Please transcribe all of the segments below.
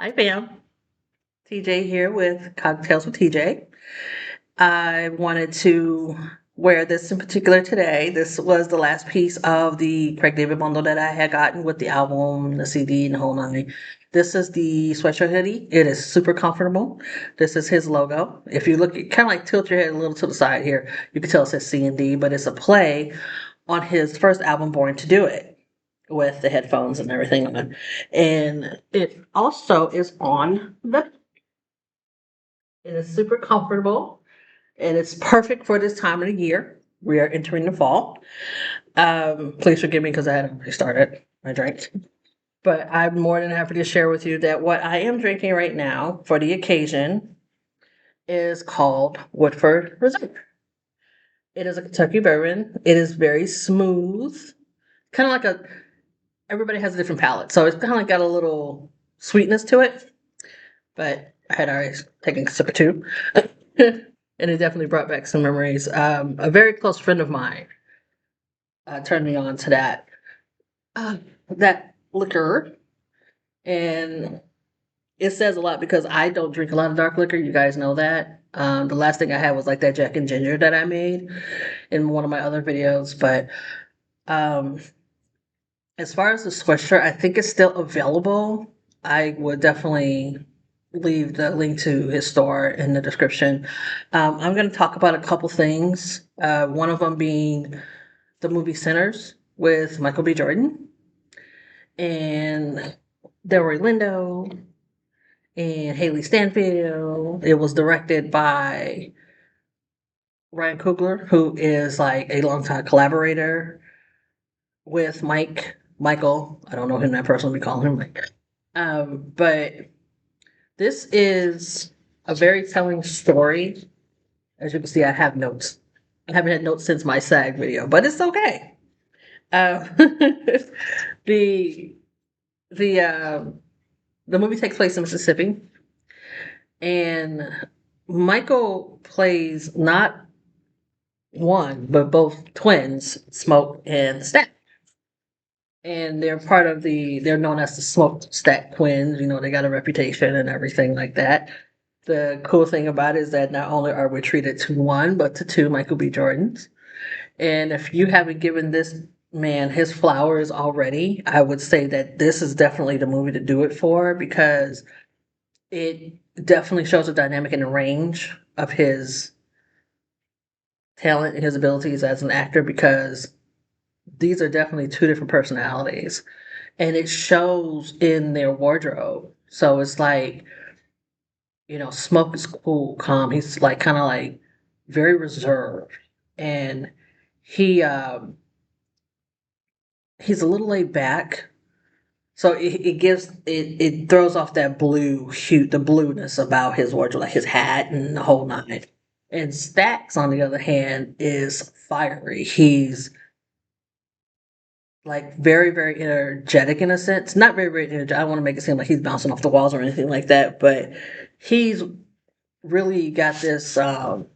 Hi, fam. TJ here with Cocktails with TJ. I wanted to wear this in particular today. This was the last piece of the Craig David bundle that I had gotten with the album, the CD, and the whole nine. This is the sweatshirt hoodie. It is super comfortable. This is his logo. If you look, kind of like tilt your head a little to the side here, you can tell it says C&D, but it's a play on his first album, Born to Do It, with the headphones and everything on. And it also is on the It is super comfortable and it's perfect for this time of the year. We are entering the fall. Please forgive me because I hadn't restarted my drink. But I'm more than happy to share with you that what I am drinking right now for the occasion is called Woodford Reserve. It is a Kentucky bourbon. It is very smooth, kind of like everybody has a different palate. So it's kind of like got a little sweetness to it, but I had already taken a sip or two. And it definitely brought back some memories. A very close friend of mine turned me on to uh, that liquor, and it says a lot because I don't drink a lot of dark liquor. You guys know that. The last thing I had was like that Jack and Ginger that I made in one of my other videos. But um, as far as the sweatshirt, I think it's still available. I would definitely leave the link to his store in the description. I'm going to talk about a couple things. One of them being the movie Sinners with Michael B. Jordan and Delroy Lindo and Haley Stanfield. It was directed by Ryan Coogler, who is like a longtime collaborator with Michael. I don't know him that personally, we call him Mike. But this is a very telling story. As you can see, I have notes. I haven't had notes since my SAG video, but it's okay. Uh, the the the movie takes place in Mississippi, and Michael plays not one but both twins, Smoke and Stack, and they're part of they're known as the Smoke Stack twins. You know, they got a reputation and everything like that. The cool thing about it is that not only are we treated to one, but to two Michael B. Jordans. And if you haven't given this man his flowers already, I would say that this is definitely the movie to do it for because it definitely shows a dynamic and a range of his talent and his abilities as an actor because these are definitely two different personalities and it shows in their wardrobe. So it's like, Smoke is cool, calm. He's like kind of like very reserved and he he's a little laid back. So it throws off that blue hue, the blueness about his wardrobe, like his hat and the whole nine. And Stacks, on the other hand, is fiery. He's like very, very energetic in a sense. Not very, very energetic. I don't want to make it seem like he's bouncing off the walls or anything like that, but he's really got this vibe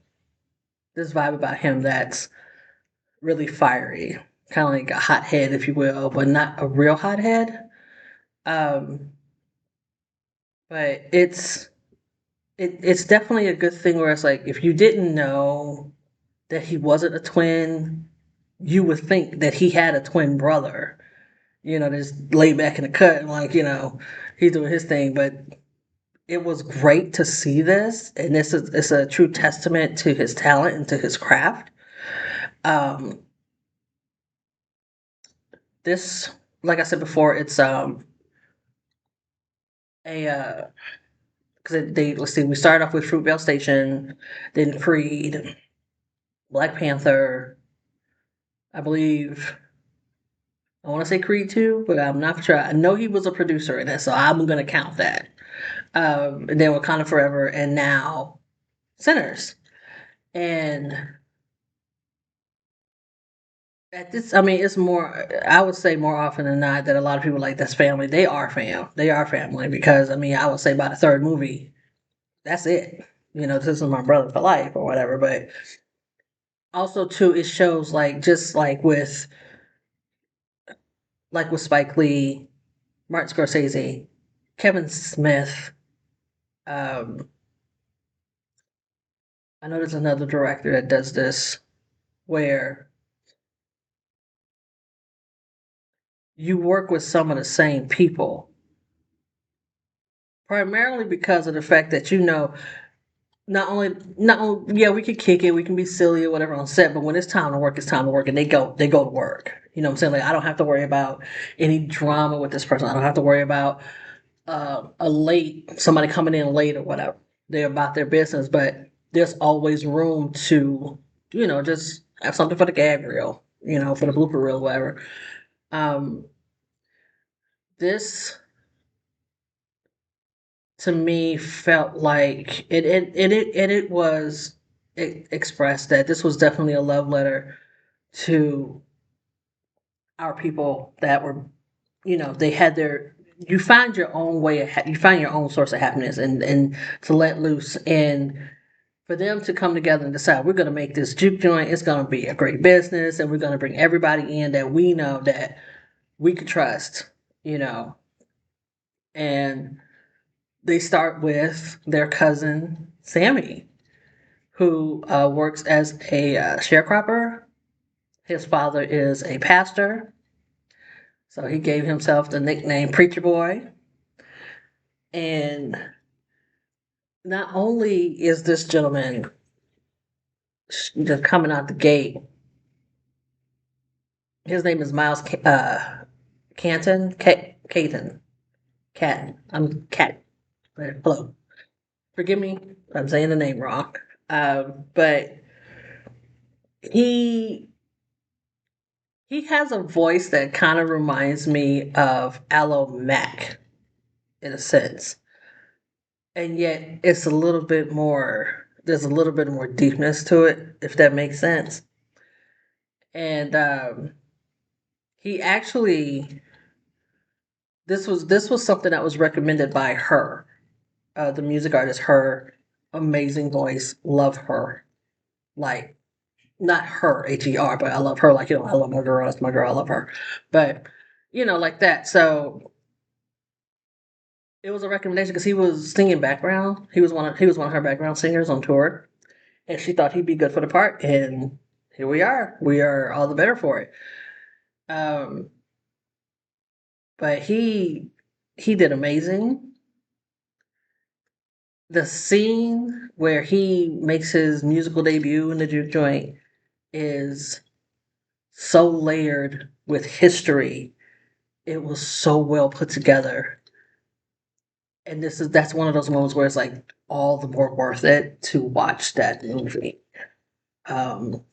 about him that's really fiery. Kind of like a hothead, if you will, but not a real hothead. Um, but it's definitely a good thing where it's like if you didn't know that he wasn't a twin, you would think that he had a twin brother. Just laid back in the cut and like, he's doing his thing. But it was great to see this, and it's a true testament to his talent and to his craft. Um, this, like I said before, it's a because they let's see, we started off with Fruitvale Station, then Creed, Black Panther, I believe. I want to say Creed 2, but I'm not sure. I know he was a producer in it, so I'm going to count that. And then Wakanda Forever, and now Sinners. And at this, I mean, it's more, I would say more often than not that a lot of people like that's family. They are fam. They are family because, I mean, I would say by the third movie, that's it. This is my brother for life or whatever. But also, too, it shows like, just like with Spike Lee, Martin Scorsese, Kevin Smith. Um, I know there's another director that does this where you work with some of the same people, primarily because of the fact that not only yeah, we can kick it, we can be silly or whatever on set, but when it's time to work, it's time to work, and they go to work. You know what I'm saying? Like I don't have to worry about any drama with this person. I don't have to worry about a late somebody coming in late or whatever. They're about their business, but there's always room to just have something for the gag reel, for the blooper reel, whatever. Um, this to me felt like it was expressed that this was definitely a love letter to our people that were, they had their you find your own way you find your own source of happiness and to let loose, and for them to come together and decide we're going to make this juke joint, it's going to be a great business, and we're going to bring everybody in that we know that we could trust, you know and they start with their cousin Sammy, who works as a sharecropper. His father is a pastor, so he gave himself the nickname Preacher Boy. And not only is this gentleman just coming out the gate, his name is Miles Canton, Caton, Catton. I'm Cat. Hello, forgive me if I'm saying the name wrong. But he he has a voice that kind of reminds me of Aloe Mac in a sense, and yet it's a little bit more. There's a little bit more deepness to it, if that makes sense. And he actually this was something that was recommended by her, the music artist. Her amazing voice, love her. Like not her Her, but I love her. Like I love my girl. That's my girl. I love her. But like that. So it was a recommendation because he was singing background. He was one of her background singers on tour, and she thought he'd be good for the part. And here we are. We are all the better for it. Um, but he did amazing. The scene where he makes his musical debut in the juke joint is so layered with history. It was so well put together, and that's one of those moments where it's like all the more worth it to watch that movie. Um,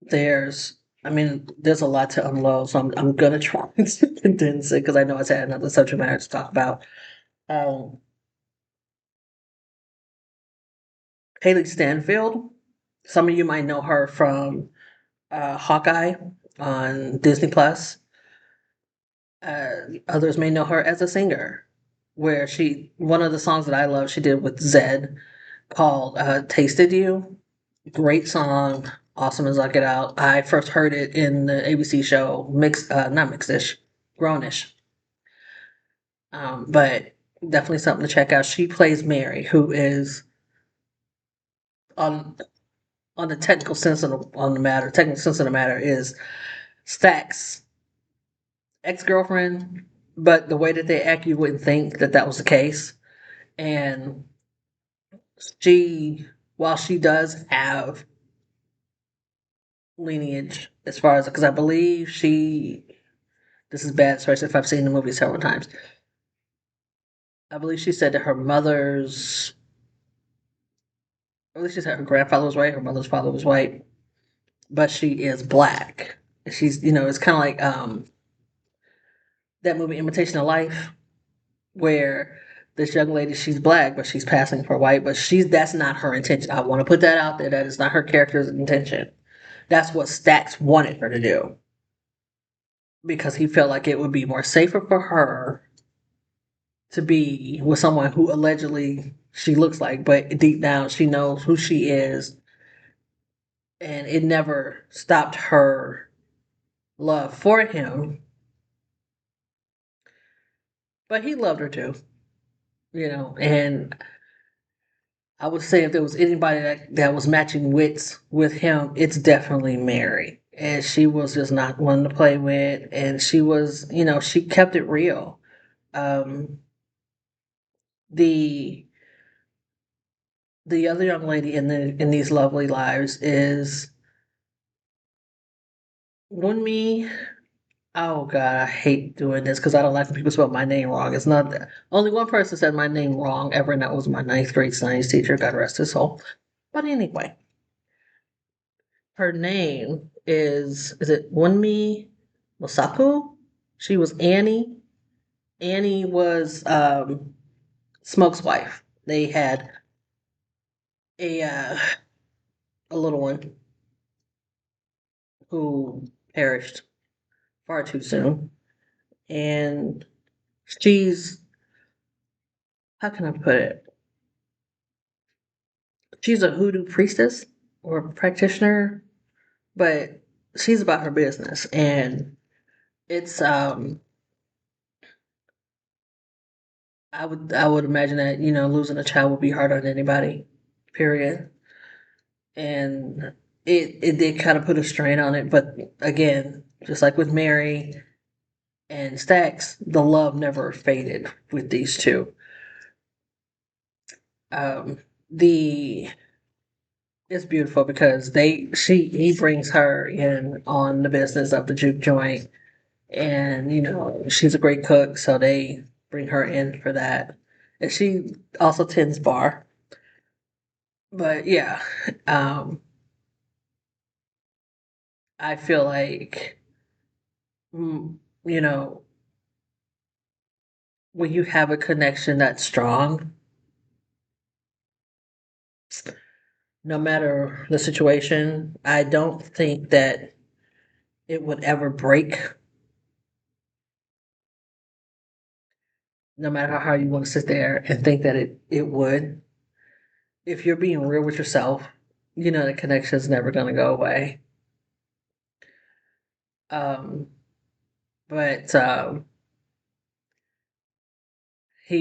there's, I mean, there's a lot to unload, so I'm gonna try to condense it because I know it's had another subject matter to talk about. Um, Haley Stanfield, some of you might know her from Hawkeye on Disney Plus. Others may know her as a singer, where one of the songs that I love she did with Zed called "Tasted You." Great song, awesome as I get out. I first heard it in the ABC show not Mixish, Grownish, but definitely something to check out. She plays Mary, who is on on the technical sense of on the matter. Technical sense of the matter is Stack's ex girlfriend, but the way that they act, you wouldn't think that that was the case. And she, while she does have lineage as far as because I believe this is bad, especially if I've seen the movie several times. I believe she said that her mother's, at least she said her grandfather was white, her mother's father was white, but she is black. She's, it's kind of like that movie Imitation of Life, where this young lady, she's black, but she's passing for white, but that's not her intention. I want to put that out there. That is not her character's intention. That's what Stax wanted her to do because he felt like it would be more safer for her to be with someone who allegedly she looks like, but deep down she knows who she is, and it never stopped her love for him. but he loved her too, and I would say if there was anybody that was matching wits with him, it's definitely Mary. And she was just not one to play with, and she was, she kept it real. Um, the the other young lady in these lovely lives is Wunmi. Oh God, I hate doing this because I don't like when people spell my name wrong. It's not that. Only one person said my name wrong ever, and that was my ninth grade science teacher. God rest his soul. But anyway, her name is it Wunmi Mosaku? She was Annie. Annie was Smoke's wife. They had a uh, a little one who perished far too soon, and she's how can I put it? She's a hoodoo priestess or practitioner, but she's about her business, and it's I would imagine that losing a child would be hard on anybody, period, and it did kind of put a strain on it, but again, just like with Mary and Stax, the love never faded with these two. Um, the It's beautiful because he brings her in on the business of the juke joint, and she's a great cook, so they bring her in for that, and she also tends bar. But yeah, um, I feel like you know when you have a connection that's strong, no matter the situation, I don't think that it would ever break, no matter how hard you want to sit there and think that it would. If you're being real with yourself, the connection is never going to go away. Um, but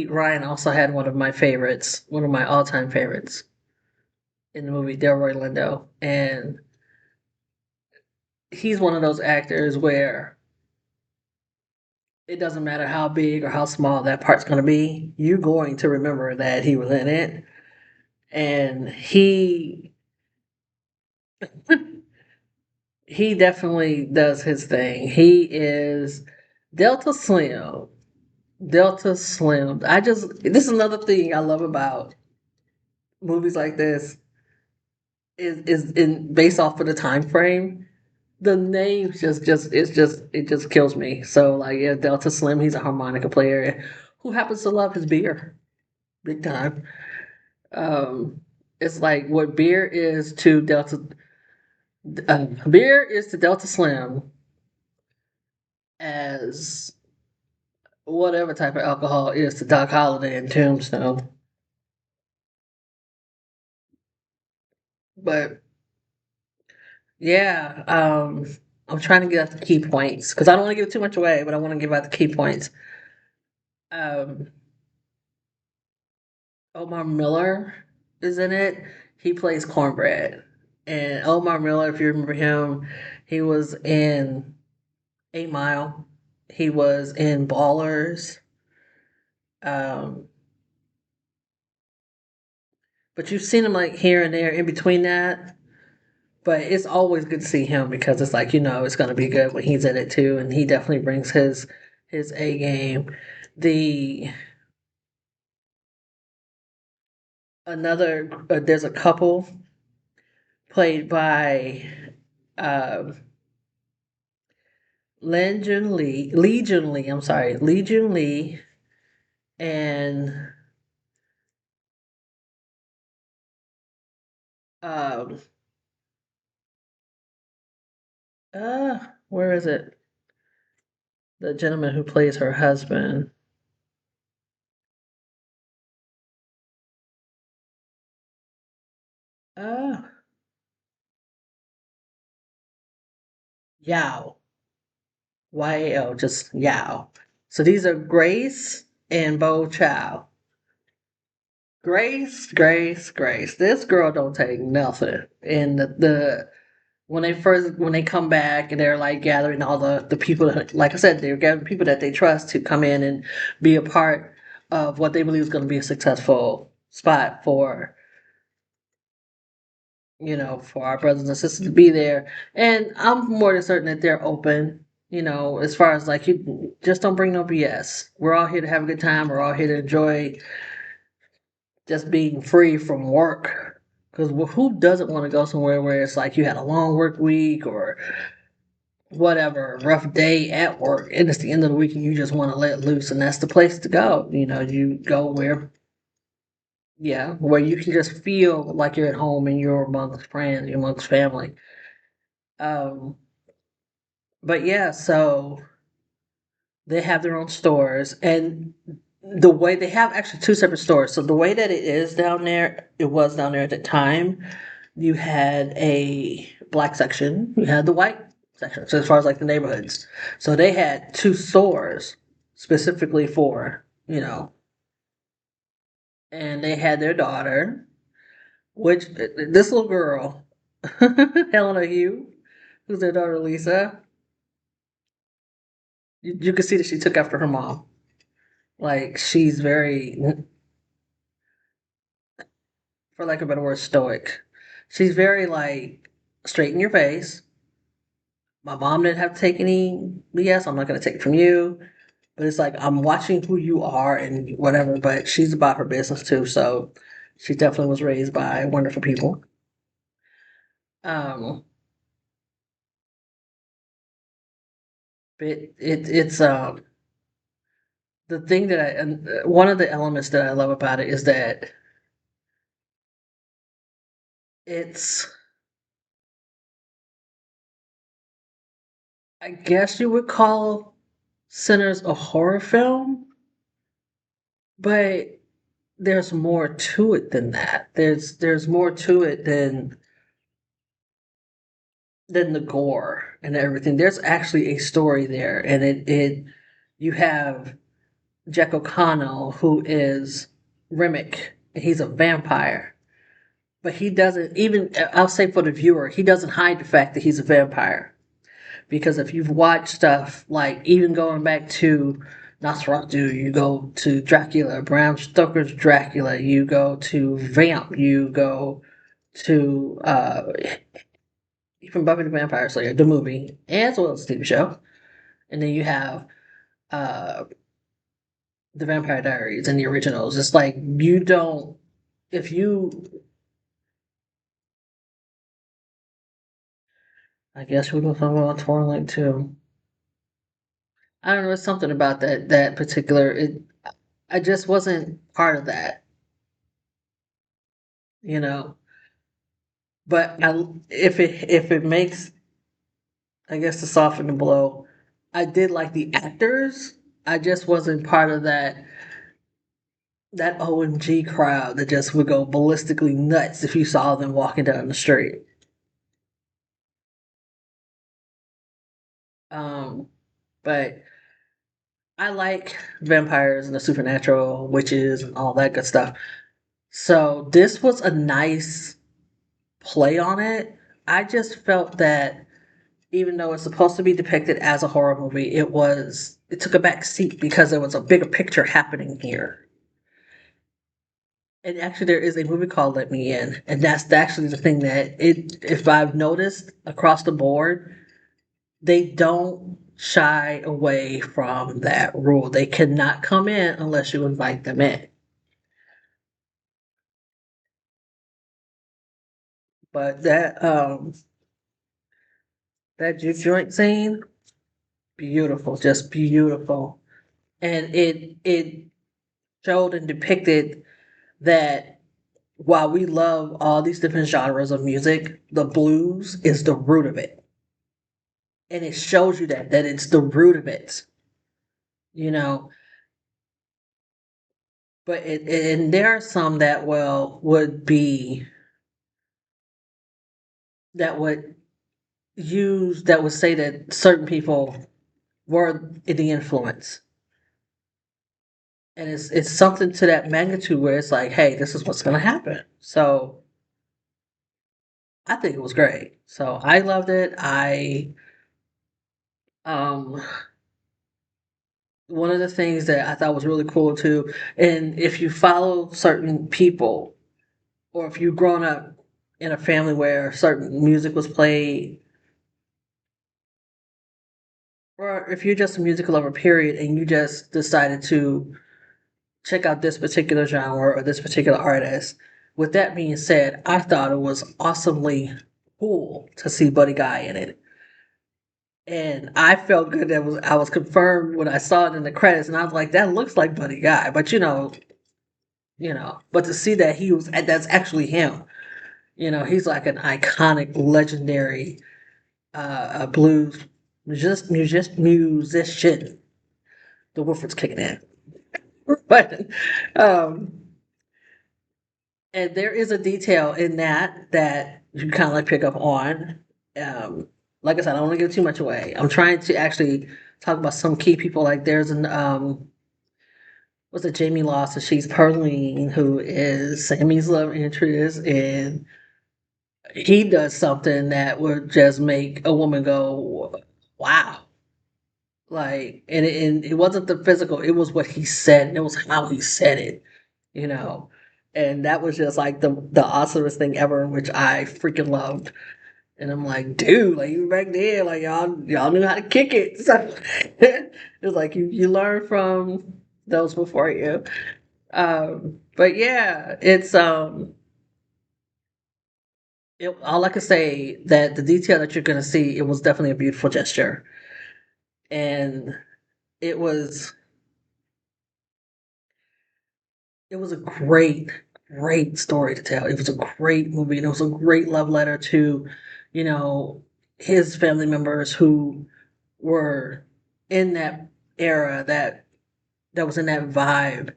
Ryan also had one of my favorites, one of my all time favorites in the movie Delroy Lindo, and he's one of those actors where it doesn't matter how big or how small that part's going to be, you're going to remember that he was in it, and he definitely does his thing. He is Delta Slim. Delta Slim. This is another thing I love about movies like this is in based off of the time frame. The name it just kills me. So like yeah, Delta Slim, he's a harmonica player who happens to love his beer big time. Um, it's like what beer is to Delta Slim as whatever type of alcohol is to Doc Holliday and Tombstone. But yeah, I'm trying to get out the key points because I don't want to give too much away, but I want to give out the key points. Um, Omar Miller is in it. He plays Cornbread, and Omar Miller, if you remember him, he was in 8 Mile. He was in Ballers. Um, but you've seen him like here and there in between that. But it's always good to see him because it's like it's gonna be good when he's in it too, and he definitely brings his A game. The another There's a couple played by uh, Legion Lee. I'm sorry, Legion Lee, and um, where is it? The gentleman who plays her husband. Uh, Yao. YAO, just Yao. So these are Grace and Bo Chow. Grace, Grace, Grace. This girl don't take nothing. And the when they come back and they're like gathering all the people that, like I said, they're gathering people that they trust to come in and be a part of what they believe is going to be a successful spot for, for our brothers and sisters to be there. And I'm more than certain that they're open, as far as like, you just don't bring no BS. We're all here to have a good time. We're all here to enjoy just being free from work. Because who doesn't want to go somewhere where it's like you had a long work week or whatever, rough day at work, and it's the end of the week and you just want to let loose, and that's the place to go. You go where, yeah, where you can just feel like you're at home and you're amongst friends, you're amongst family. Um, but yeah, so they have their own stores, and the way they have actually two separate stores. So the way that it is down there, it was down there at the time. You had a black section, you had the white section. So as far as like the neighborhoods, so they had two stores specifically for, and they had their daughter, which this little girl, Helena Hugh, who's their daughter Lisa. You can see that she took after her mom. Like she's very, for lack of a better word, stoic. She's very like straight in your face. My mom didn't have to take any BS. I'm not going to take it from you. But it's like I'm watching who you are and whatever. But she's about her business too. So she definitely was raised by wonderful people. Um, but it's the thing that and one of the elements that I love about it is that it's, I guess you would call Sinners a horror film, but there's more to it than that. There's more to it than the gore and everything. There's actually a story there, and it you have Jack O'Connell, who is Remick, and he's a vampire. But he doesn't even, I'll say for the viewer, he doesn't hide the fact that he's a vampire. Because if you've watched stuff like even going back to Nosferatu, you go to Dracula, Bram Stoker's Dracula, you go to Vamp, you go to even Buffy the Vampire Slayer, the movie, as well as the TV show. And then you have uh, the Vampire Diaries and the originals. It's like you don't, if you, I guess we're going to talk about Twilight too. I don't know, it's something about that particular, I just wasn't part of that, you know. But if it makes, I guess, to soften the blow, I did like the actors. I just wasn't part of that OMG crowd that just would go ballistically nuts if you saw them walking down the street. Um, but I like vampires and the supernatural, witches, and all that good stuff. So this was a nice play on it. I just felt that even though it's supposed to be depicted as a horror movie, it took a back seat because there was a bigger picture happening here. And actually, there is a movie called Let Me In, and that's actually the thing that if I've noticed across the board, they don't shy away from that rule. They cannot come in unless you invite them in. But that juke joint scene, beautiful, just beautiful, and it showed and depicted that while we love all these different genres of music, the blues is the root of it, and it shows you that it's the root of it, you know. But and there are some that that would that would say that certain people were the influence. and it's something to that magnitude where it's like, hey, this is what's gonna happen. So I think it was great. So I loved it. I um one of the things that I thought was really cool too, and if you follow certain people, or if you've grown up in a family where certain music was played, or if you're just a music lover, period, and you just decided to check out this particular genre or this particular artist. With that being said, I thought it was awesomely cool to see Buddy Guy in it. And I felt good that I was confirmed when I saw it in the credits, and I was like, that looks like Buddy Guy. But but to see that that's actually him. He's like an iconic, legendary blues musician. The Woodford's kicking in. But um and there is a detail in that you kind of like pick up on. Um, like I said, I don't want to give too much away. I'm trying to actually talk about some key people. Like there's an what's it, Jamie Lawson? She's Perlene, who is Sammy's love interest, and he does something that would just make a woman go, "Wow!" Like, and it wasn't the physical; it was what he said, and it was how he said it. you know. And that was just like the awesomest thing ever, which I freaking loved. And I'm like, dude, like even back then, like y'all knew how to kick it. So it was like you learn from those before you. But yeah, all I can say that the detail that you're gonna see, it was definitely a beautiful gesture. And it was It was a great, great story to tell. It was a great movie, and it was a great love letter to, you know, his family members who were in that era that was in that vibe.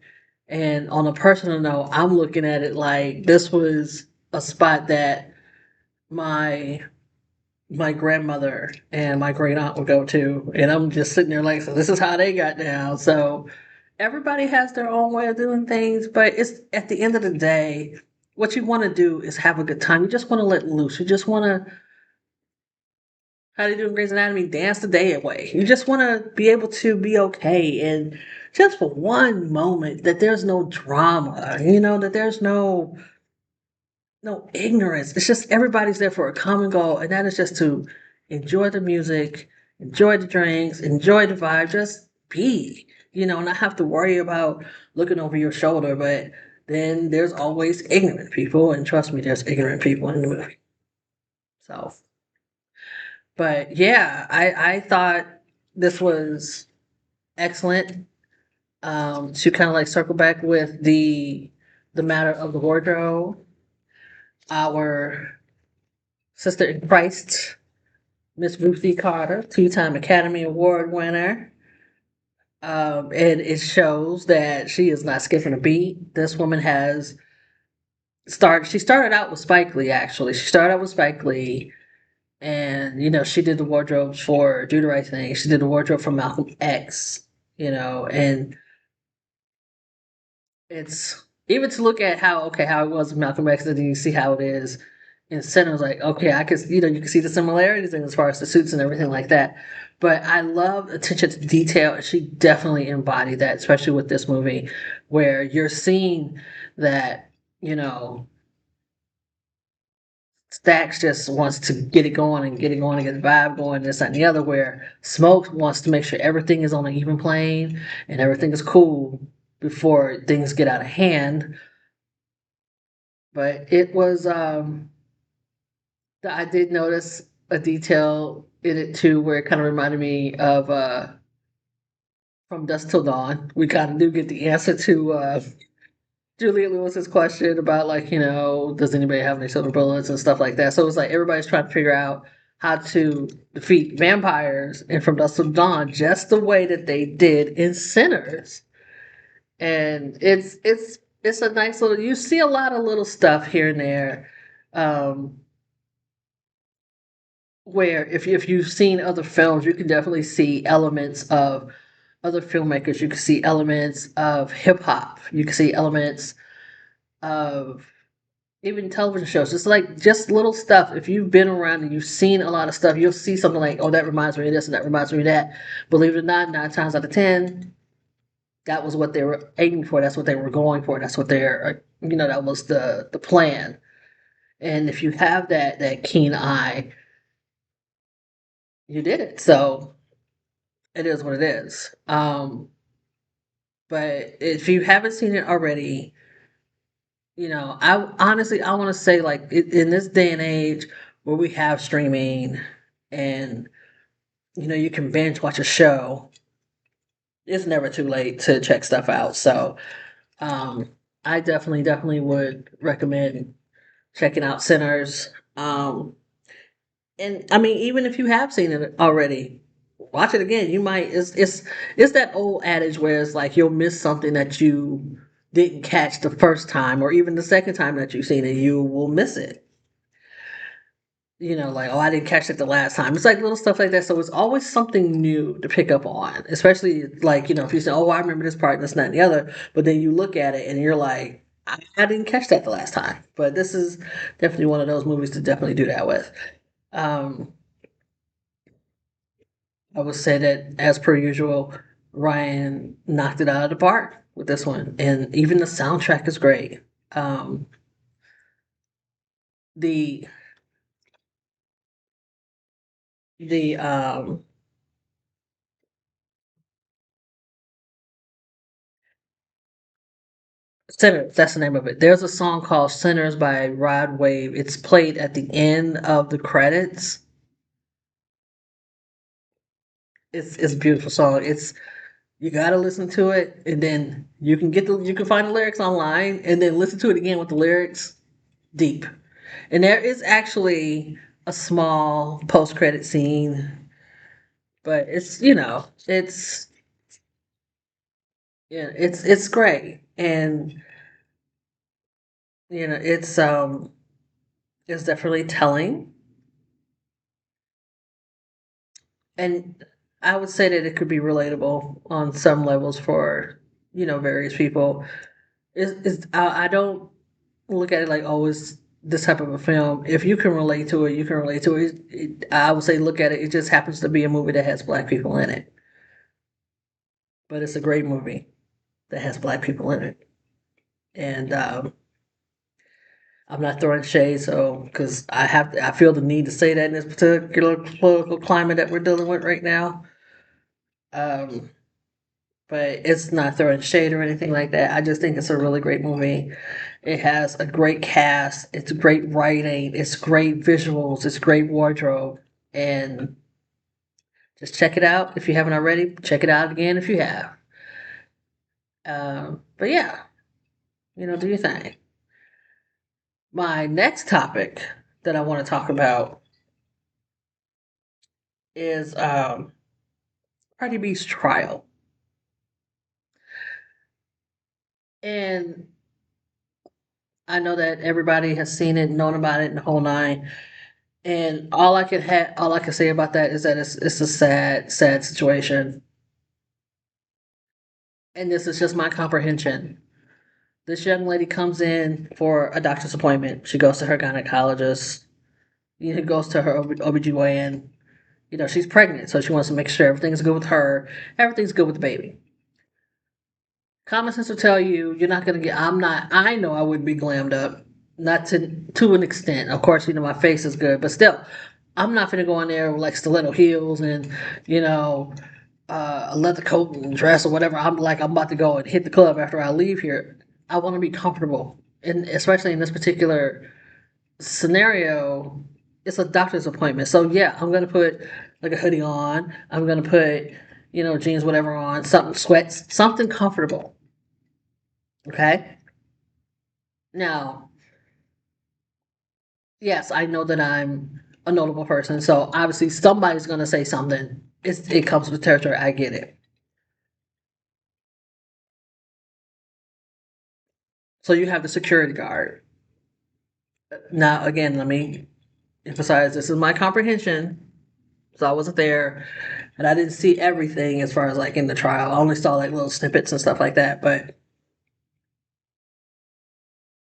And on a personal note, I'm looking at it like this was a spot that my my grandmother and my great aunt would go to, and I'm just sitting there like, so this is how they got down. So everybody has their own way of doing things, but it's at the end of the day, what you want to do is have a good time. You just want to let loose. You just want to, how they do in Grey's Anatomy, dance the day away. You just want to be able to be okay, and just for one moment that there's no drama, that there's no ignorance. It's just everybody's there for a common goal, and that is just to enjoy the music, enjoy the drinks, enjoy the vibe, just be, not have to worry about looking over your shoulder. But then there's always ignorant people, and trust me, there's ignorant people in the movie. So, but yeah, I thought this was excellent. To kind of like circle back with the matter of the wardrobe, our sister in Christ, Miss Ruthie Carter, two-time Academy Award winner. And it shows that she is not skipping a beat. This woman she started out with Spike Lee, actually. She started out with Spike Lee, and, she did the wardrobes for Do the Right Thing. She did the wardrobe for Malcolm X, and it's even to look at how it was in Malcolm X, and then you see how it is in Senna. I was like, okay, I can, you can see the similarities in as far as the suits and everything like that. But I love attention to detail, and she definitely embodied that, especially with this movie, where you're seeing that, you know, Stacks just wants to get it going and get it going and get the vibe going, this, that, and the other, where Smoke wants to make sure everything is on an even plane and everything is cool before things get out of hand. But it was, I did notice a detail in it too, where it kind of reminded me of From Dusk Till Dawn. We kind of do get the answer to Juliet Lewis's question about, like, does anybody have any silver bullets and stuff like that. So it was like everybody's trying to figure out how to defeat vampires in From Dusk Till Dawn, just the way that they did in Sinners. And it's a nice little. You see a lot of little stuff here and there. Um, where if you've seen other films, you can definitely see elements of other filmmakers. You can see elements of hip hop. You can see elements of even television shows. It's like just little stuff. If you've been around and you've seen a lot of stuff, you'll see something like, oh, that reminds me of this and that reminds me of that. Believe it or not, 9 times out of 10, that was what they were aiming for. That's what they were going for. That's what they're, that was the plan. And if you have that keen eye, you did it. So it is what it is. But if you haven't seen it already, I honestly I want to say like in this day and age where we have streaming and you can binge watch a show, it's never too late to check stuff out. So um, I definitely would recommend checking out Sinners. And I mean, even if you have seen it already, watch it again. You might. It's that old adage where it's like you'll miss something that you didn't catch the first time, or even the second time that you've seen it, you will miss it. Like, oh, I didn't catch it the last time. It's like little stuff like that. So it's always something new to pick up on, especially like, if you say, oh, I remember this part, this, and that, and the other, but then you look at it and you're like, I didn't catch that the last time. But this is definitely one of those movies to definitely do that with. Um, I would say that, as per usual, Ryan knocked it out of the park with this one, and even the soundtrack is great. Um, the the Sinners, that's the name of it. There's a song called "Sinners" by Rod Wave. It's played at the end of the credits. It's a beautiful song. It's You gotta listen to it, and then you can find the lyrics online, and then listen to it again with the lyrics deep. And there is actually a small post credit scene, but it's great, and it's definitely telling, and I would say that it could be relatable on some levels for various people. I don't look at it like, oh, it's this type of a film. If you can relate to it, you can relate to it. I would say look at it. It just happens to be a movie that has black people in it, but it's a great movie that has black people in it. And I'm not throwing shade, so because I feel the need to say that in this particular political climate that we're dealing with right now. Um, but it's not throwing shade or anything like that. I just think it's a really great movie. It has a great cast. It's great writing. It's great visuals. It's great wardrobe. And just check it out if you haven't already. Check it out again if you have. But yeah, do your thing. My next topic that I want to talk about is Cardi B's trial. And I know that everybody has seen it, known about it, and the whole nine. And all I can say about that is that it's a sad situation. And this is just my comprehension. This young lady comes in for a doctor's appointment. She goes to her gynecologist. Goes to her OBGYN. She's pregnant, so she wants to make sure everything's good with her, everything's good with the baby. Common sense will tell you you're not gonna get. I'm not. I know I wouldn't be glammed up, not to an extent. Of course, my face is good, but still, I'm not gonna go in there with like stiletto heels and you know a leather coat and dress or whatever. I'm about to go and hit the club after I leave here. I want to be comfortable, and especially in this particular scenario, it's a doctor's appointment. So yeah, I'm gonna put like a hoodie on. I'm gonna put jeans, whatever on, something sweats, something comfortable. Okay. Now, yes, I know that I'm a notable person, so obviously somebody's gonna say something. It comes with territory. I get it. So you have the security guard. Now, again, let me emphasize this is my comprehension. So I wasn't there, and I didn't see everything as far as like in the trial. I only saw like little snippets and stuff like that. But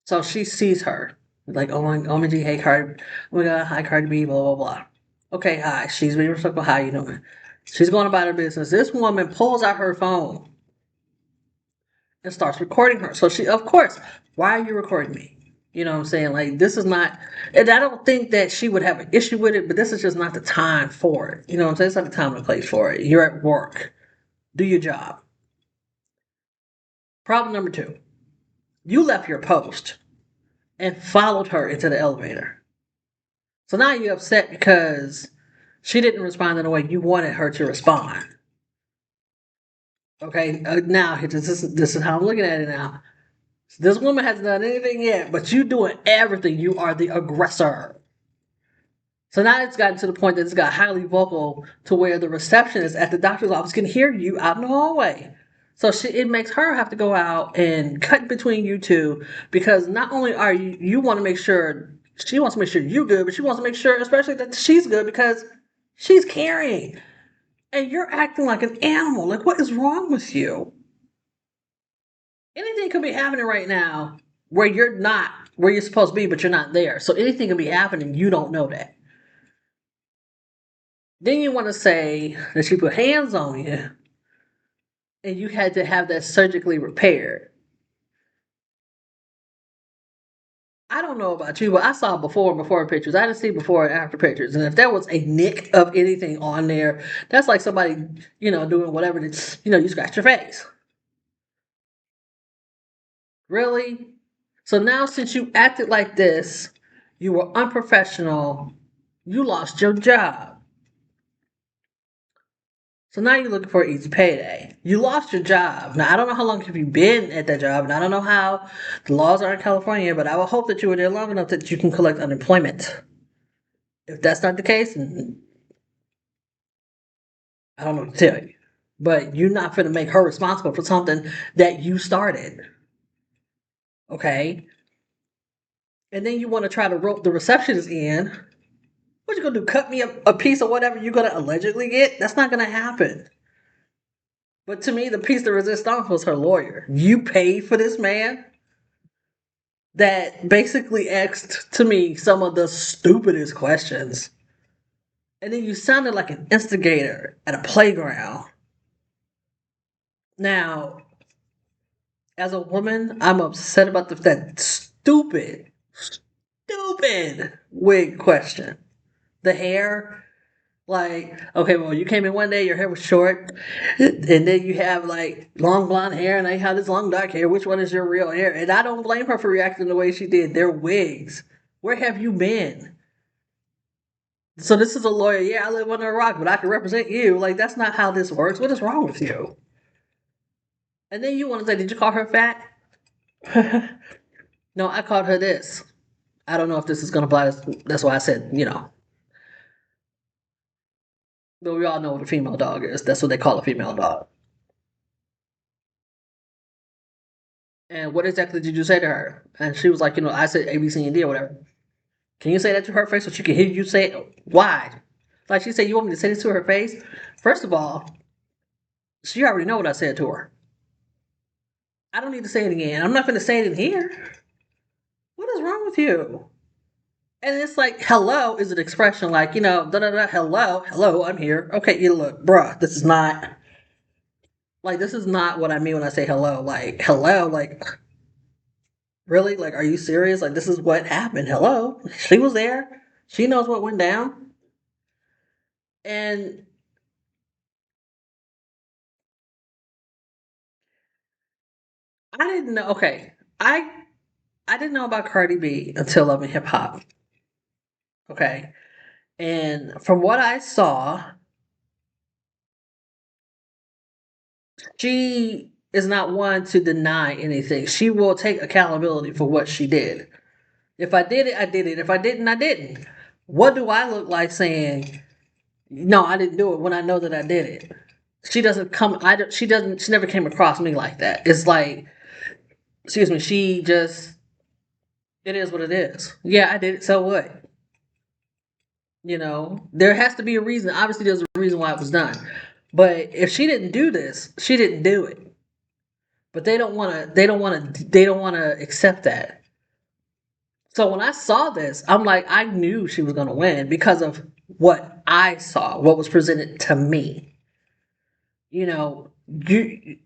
so she sees her like, oh my G, hey Cardi, oh my God, hi Cardi B, blah blah blah. Okay, hi. She's being respectful. How you doing? She's going about her business. This woman pulls out her phone and starts recording her. So she, of course, why are you recording me? You know what I'm saying? Like, this is not, and I don't think that she would have an issue with it, but this is just not the time for it. You know what I'm saying? It's not the time and place for it. You're at work. Do your job. Problem number two, you left your post and followed her into the elevator. So now you're upset because she didn't respond in the way you wanted her to respond. Okay, now this is how I'm looking at it now. This woman hasn't done anything yet, but you doing everything. You are the aggressor. So now it's gotten to the point that it's got highly vocal to where the receptionist at the doctor's office can hear you out in the hallway. So it makes her have to go out and cut between you two because not only are you want to make sure she wants to make sure you're good, but she wants to make sure especially that she's good because she's carrying and you're acting like an animal. Like what is wrong with you? Anything could be happening right now where you're not where you're supposed to be, but you're not there. So anything can be happening. You don't know that. Then you want to say that she put hands on you and you had to have that surgically repaired. I don't know about you, but I saw before and before pictures. I didn't see before and after pictures. And if there was a nick of anything on there, that's like somebody, doing whatever, you scratch your face. Really? So now since you acted like this, you were unprofessional, you lost your job. So now you're looking for an easy payday. You lost your job. Now I don't know how long have you been at that job, and I don't know how the laws are in California, but I will hope that you were there long enough that you can collect unemployment. If that's not the case, then I don't know what to tell you. But you're not going to make her responsible for something that you started. Okay? And then you want to try to rope the receptionist in. What you gonna do? Cut me a piece of whatever you're gonna allegedly get? That's not gonna happen. But to me, the piece de resistance was her lawyer. You paid for this man that basically asked to me some of the stupidest questions. And then you sounded like an instigator at a playground. Now, as a woman, I'm upset about that stupid wig question. The hair, like, okay, well, you came in one day, your hair was short, and then you have like long blonde hair, and I have this long dark hair. Which one is your real hair? And I don't blame her for reacting the way she did. They're wigs. Where have you been? So this is a lawyer. Yeah, I live under a rock, but I can represent you. Like that's not how this works. What is wrong with you? And then you want to say, did you call her fat? No, I called her this. I don't know if this is gonna apply. That's why I said, but we all know what a female dog is. That's what they call a female dog. And what exactly did you say to her? And she was like, I said A, B, C, and D or whatever. Can you say that to her face so she can hear you say it? Why? Like she said, you want me to say this to her face? First of all, she already know what I said to her. I don't need to say it again. I'm not going to say it in here. What is wrong with you? And it's like, hello is an expression like, da da da, hello, I'm here. Okay, look, bruh, this is not what I mean when I say hello. Like, hello, like, really? Like, are you serious? Like, this is what happened. Hello. She was there. She knows what went down. And I didn't know. Okay. I didn't know about Cardi B until Love and Hip Hop. Okay. And from what I saw, she is not one to deny anything. She will take accountability for what she did. If I did it, I did it. If I didn't, I didn't. What do I look like saying, no, I didn't do it when I know that I did it? She doesn't come, she never came across me like that. It's like, excuse me, it is what it is. Yeah, I did it, so what? There has to be a reason. Obviously, there's a reason why it was done. But if she didn't do this, she didn't do it. But they don't want to. They don't want to. They don't want to accept that. So when I saw this, I'm like, I knew she was going to win because of what I saw, what was presented to me. you know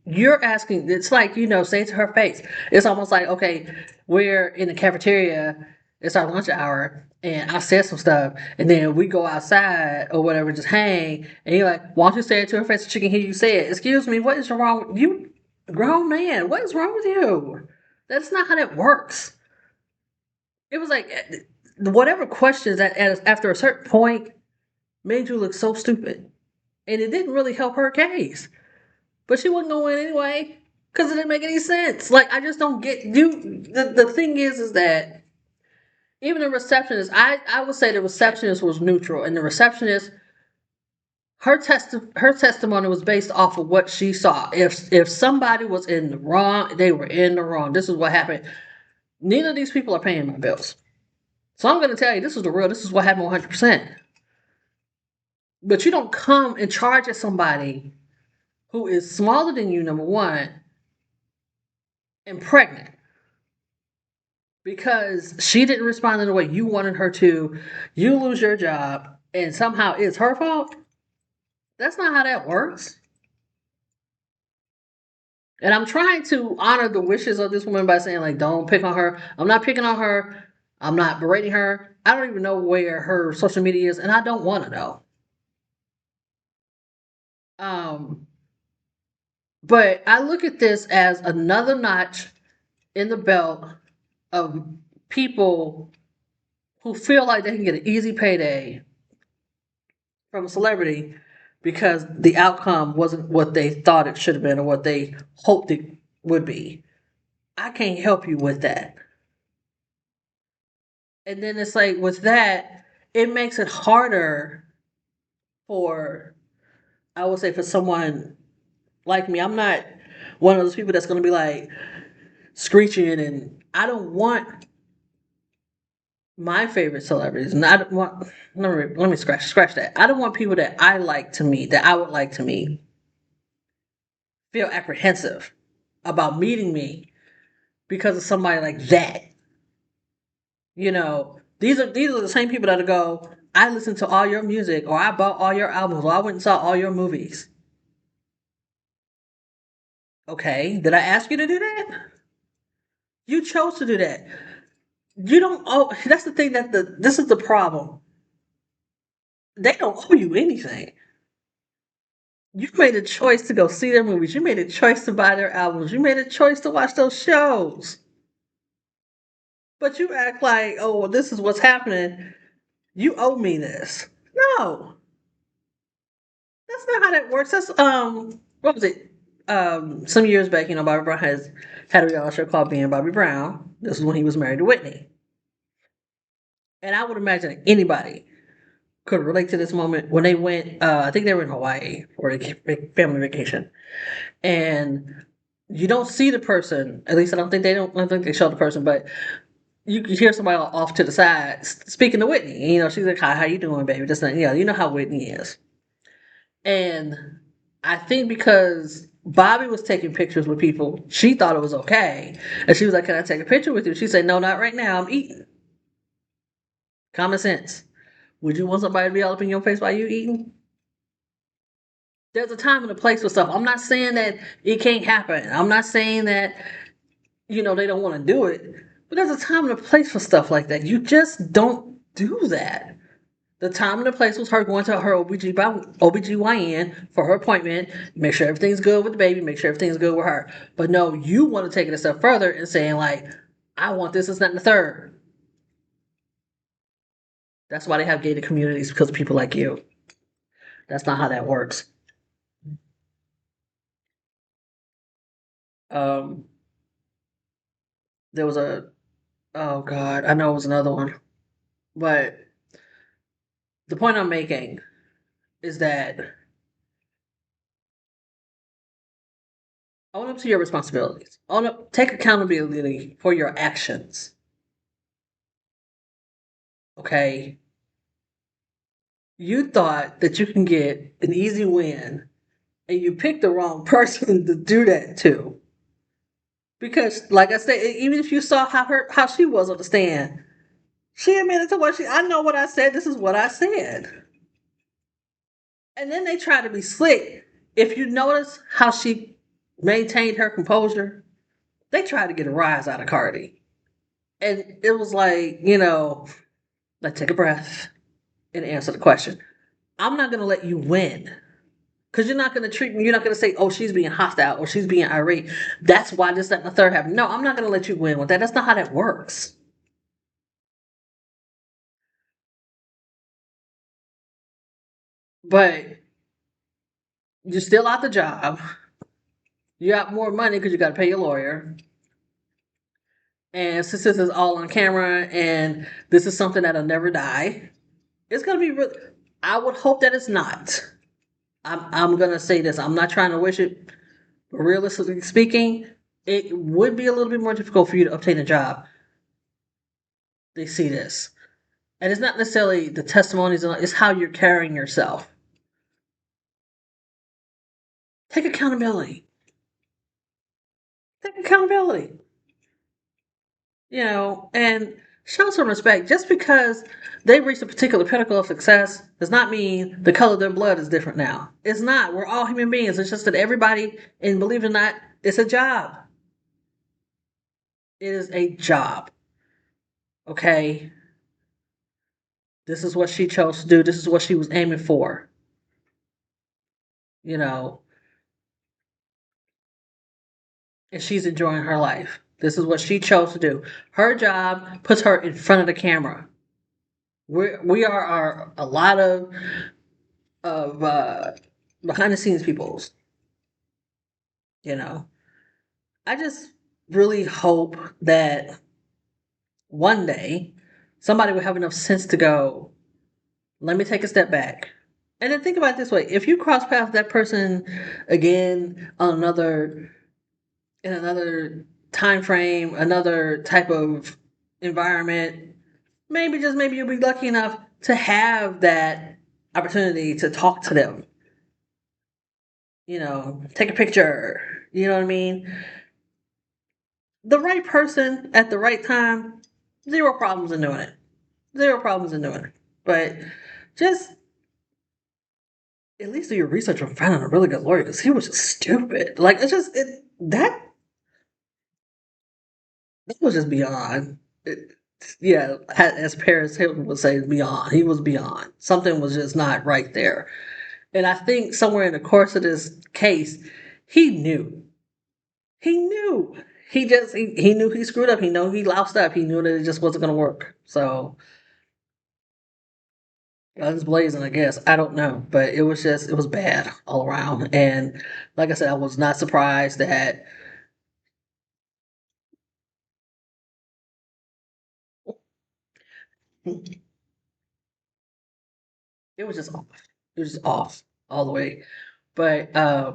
you're asking, it's like, say it to her face. It's almost like, okay, we're in the cafeteria, it's our lunch hour, and I said some stuff, and then we go outside or whatever, just hang, and you're like, why don't you say it to her face so she can hear you say it? Excuse me, what is wrong with you, grown man? What is wrong with you? That's not how that works. It was like, whatever questions after a certain point made you look so stupid, and it didn't really help her case. But she wasn't gonna win anyway because it didn't make any sense. Like, I just don't get you. The thing is that even the receptionist, I would say the receptionist was neutral, and the receptionist, her testimony was based off of what she saw. If somebody was in the wrong, they were in the wrong. This is what happened. Neither of these people are paying my bills, so I'm gonna tell you, this is the real. This is what happened 100%. But you don't come and charge at somebody who is smaller than you, number one, and pregnant, because she didn't respond in the way you wanted her to. You lose your job, and somehow it's her fault. That's not how that works. And I'm trying to honor the wishes of this woman by saying, like, don't pick on her. I'm not picking on her. I'm not berating her. I don't even know where her social media is, and I don't want to know. Um, but I look at this as another notch in the belt of people who feel like they can get an easy payday from a celebrity because the outcome wasn't what they thought it should have been or what they hoped it would be. I can't help you with that. And then it's like, with that, it makes it harder for, I would say, for someone like me. I'm not one of those people that's going to be like screeching, and I don't want my favorite celebrities, and I don't want, let me scratch that. I don't want people that I like to meet, that I would like to meet, feel apprehensive about meeting me because of somebody like that. These are the same people that go, I listened to all your music, or I bought all your albums, or I went and saw all your movies. Okay, did I ask you to do that? You chose to do that. You don't owe. That's the thing, this is the problem. They don't owe you anything. You made a choice to go see their movies. You made a choice to buy their albums. You made a choice to watch those shows. But you act like, oh, well, this is what's happening. You owe me this. No, that's not how that works. That's what was it? Some years back, Bobby Brown has had a reality show called Being Bobby Brown. This is when he was married to Whitney. And I would imagine that anybody could relate to this moment when they went, I think they were in Hawaii for a family vacation. And you don't see the person, at least I don't think they show the person, but you can hear somebody off to the side speaking to Whitney. She's like, hi, how you doing, baby? Just, you know how Whitney is. And I think because Bobby was taking pictures with people, she thought it was okay. And she was like, can I take a picture with you? She said, no, not right now. I'm eating. Common sense. Would you want somebody to be all up in your face while you eating? There's a time and a place for stuff. I'm not saying that it can't happen. I'm not saying that, they don't want to do it. But there's a time and a place for stuff like that. You just don't do that. The time and the place was her going to her OBGYN for her appointment, make sure everything's good with the baby, make sure everything's good with her. But no, you want to take it a step further and saying, like, I want this, and that, and the third. That's why they have gated communities, because of people like you. That's not how that works. Um, there was oh God, I know it was another one. But the point I'm making is that own up to your responsibilities. Take accountability for your actions. Okay? You thought that you can get an easy win, and you picked the wrong person to do that to. Because, like I said, even if you saw how she was on the stand, she admitted to what she. I know what I said. This is what I said. And then they try to be slick. If you notice how she maintained her composure, they tried to get a rise out of Cardi. And it was like, like take a breath and answer the question. I'm not going to let you win. Because you're not going to treat me, you're not going to say, oh, she's being hostile or she's being irate. That's why this, that, and the third happened. No, I'm not going to let you win with that. That's not how that works. But you're still out the job. You got more money because you got to pay your lawyer. And since this is all on camera and this is something that'll never die, it's going to be real. I would hope that it's not. I'm going to say this. I'm not trying to wish it, but realistically speaking, it would be a little bit more difficult for you to obtain a job. They see this. And it's not necessarily the testimonies, it's how you're carrying yourself. Take accountability. Take accountability. And show some respect. Just because they reached a particular pinnacle of success does not mean the color of their blood is different now. It's not. We're all human beings. It's just that everybody, and believe it or not, it's a job. It is a job. Okay? This is what she chose to do. This is what she was aiming for. You know, and she's enjoying her life. This is what she chose to do. Her job puts her in front of the camera. We are a lot of behind the scenes peoples. You know, I just really hope that one day somebody will have enough sense to go, let me take a step back. And then think about it this way: if you cross paths with that person again on in another time frame, another type of environment, maybe just maybe you'll be lucky enough to have that opportunity to talk to them. Take a picture. You know what I mean? The right person at the right time, zero problems in doing it. Zero problems in doing it. But just at least do your research on finding a really good lawyer because he was just stupid. Like it's just that was just beyond. Yeah, as Paris Hilton would say, beyond. He was beyond. Something was just not right there. And I think somewhere in the course of this case, he knew. He knew. He knew he screwed up. He knew he loused up. He knew that it just wasn't going to work. So guns blazing, I guess. I don't know, but it was bad all around. And like I said, I was not surprised that it was just off. It was just off all the way. But I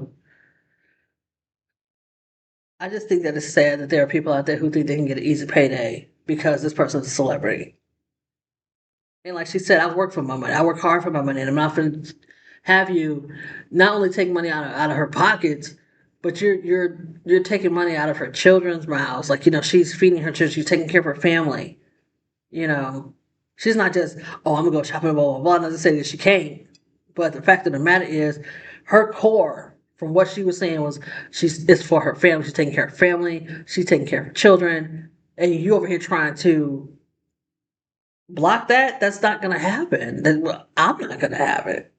just think that it's sad that there are people out there who think they can get an easy payday because this person's a celebrity. And like she said, I work for my money. I work hard for my money, and I'm not going to have you not only take money out of her pockets, but you're taking money out of her children's mouths. Like she's feeding her children, she's taking care of her family. You know, she's not just I'm gonna go shopping, blah blah blah. Not to say that she can't, but the fact of the matter is, her core from what she was saying was it's for her family. She's taking care of her family. She's taking care of her children, and you over here trying to block that. That's not gonna happen. I'm not gonna have it.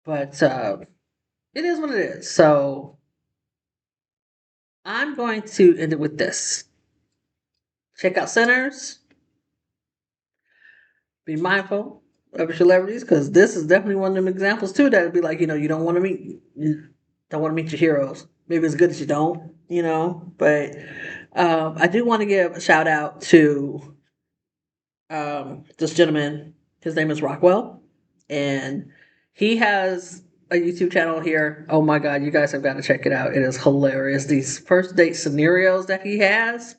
But it is what it is. So I'm going to end it with this. Check out Sinners. Be mindful of your celebrities because this is definitely one of them examples too that would be like, you don't want to meet your heroes. Maybe it's good that you don't, But I do want to give a shout out to this gentleman. His name is Rockwell, and he has a YouTube channel here. Oh my God, you guys have got to check it out. It is hilarious. These first date scenarios that he has.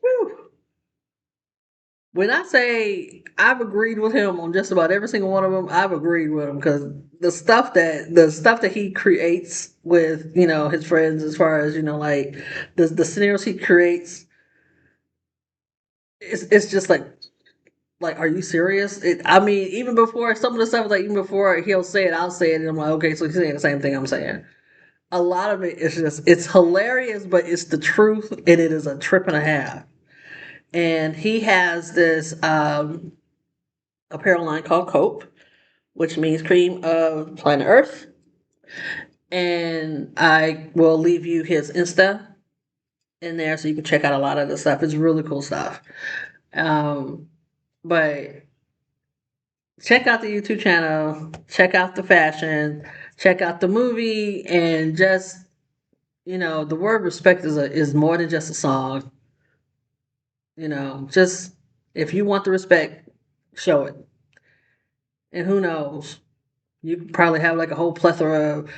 Whew, when I say I've agreed with him on just about every single one of them, I've agreed with him because the stuff that he creates with his friends, as far as like the scenarios he creates, it's just like, are you serious? I mean, even before some of the stuff, like even before he'll say it, I'll say it, and I'm like, okay, so he's saying the same thing I'm saying. A lot of it is just it's hilarious, but it's the truth, and it is a trip and a half. And he has this apparel line called Cope, which means cream of planet Earth. And I will leave you his Insta in there so you can check out a lot of the stuff. It's really cool stuff. Um, but check out the YouTube channel, check out the fashion, check out the movie, and just the word respect is more than just a song. Just if you want the respect, show it. And who knows, you could probably have like a whole plethora of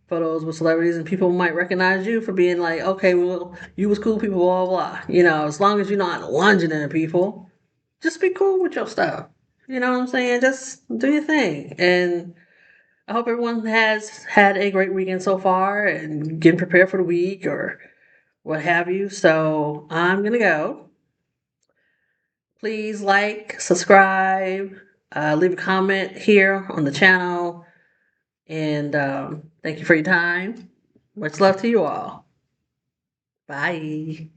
photos with celebrities, and people might recognize you for being like, okay, well, you was cool people, blah blah blah. As long as you're not lunging at people, just be cool with your stuff. You know what I'm saying? Just do your thing. And I hope everyone has had a great weekend so far and getting prepared for the week or what have you. So I'm gonna go. Please like, subscribe, leave a comment here on the channel, and thank you for your time. Much love to you all. Bye.